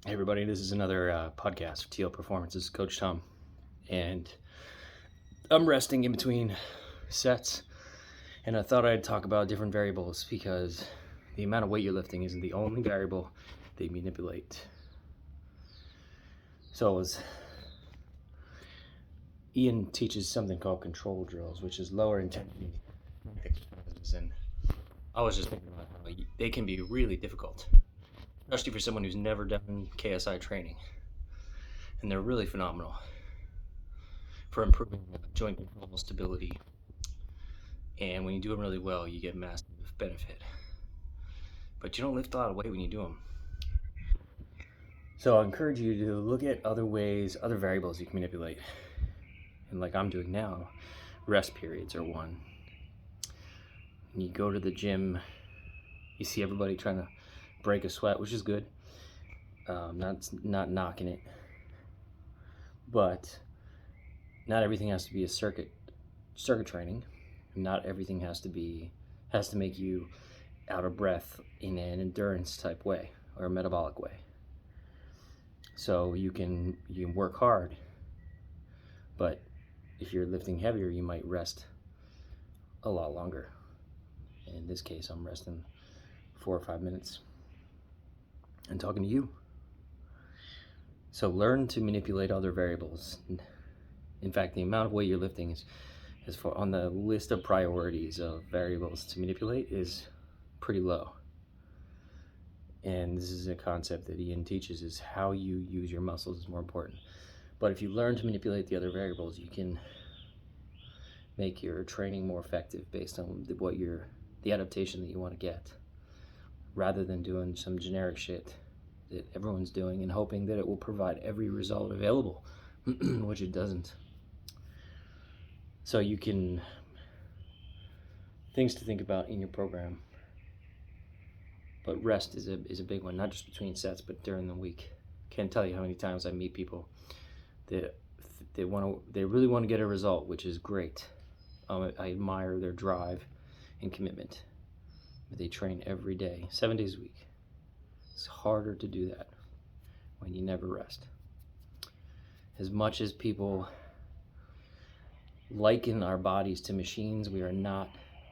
Hey everybody, this is another podcast of TL Performance. This is Coach Tom, and I'm resting in between sets, and I thought I'd talk about different variables because the amount of weight you're lifting isn't the only variable that you manipulate. So as Ian teaches something called control drills, which is lower intensity exercises, and I was just thinking about how they can be really difficult, especially for someone who's never done KSI training, and they're really phenomenal for improving joint control stability. And when you do them really well, you get massive benefit. But you don't lift a lot of weight when you do them. So I encourage you to look at other ways, other variables you can manipulate. And like I'm doing now, rest periods are one. When you go to the gym, you see everybody trying to break a sweat, which is good. Not knocking it. But not everything has to be a circuit training. Not everything has to make you out of breath in an endurance type way or a metabolic way. So you can work hard, but if you're lifting heavier, you might rest a lot longer. In this case, I'm resting 4 or 5 minutes and talking to you. So learn to manipulate other variables. In fact, the amount of weight you're lifting is on the list of priorities of variables to manipulate is pretty low. And this is a concept that Ian teaches, is how you use your muscles is more important. But if you learn to manipulate the other variables, you can make your training more effective based on the adaptation that you want to get, rather than doing some generic shit that everyone's doing and hoping that it will provide every result available, which it doesn't. So you can, things to think about in your program. But rest is a big one, not just between sets, but during the week. Can't tell you how many times I meet people that they really want to get a result, which is great. I admire their drive and commitment. But they train every day, 7 days a week. It's harder to do that when you never rest. As much as people liken our bodies to machines, we are not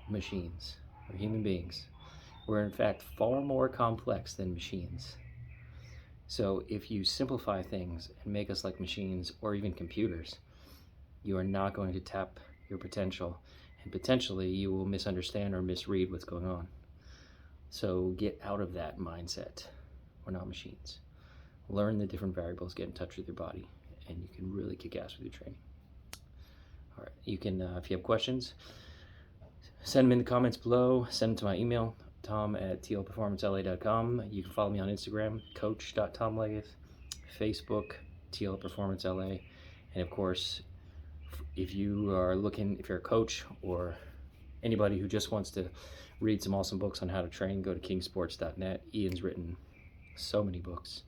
machines. We're human beings. We're in fact far more complex than machines. So if you simplify things and make us like machines or even computers, you are not going to tap your potential, and potentially you will misunderstand or misread what's going on. So get out of that mindset. We're not machines. Learn the different variables, get in touch with your body, and you can really kick ass with your training. All right, you can, if you have questions, send them in the comments below, send them to my email, tom@tlperformancela.com. You can follow me on Instagram, coach.tomleggett, Facebook, TL Performance LA, and of course, if you're a coach or anybody who just wants to read some awesome books on how to train, go to kingsports.net. Ian's written so many books,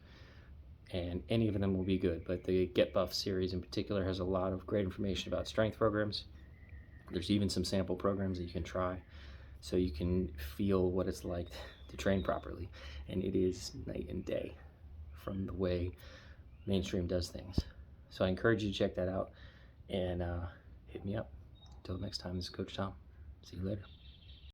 and any of them will be good, but the Get Buff series in particular has a lot of great information about strength programs. There's even some sample programs that you can try so you can feel what it's like to train properly, and it is night and day from the way mainstream does things. So I encourage you to check that out and hit me up. Until next time, this is Coach Tom. See you later.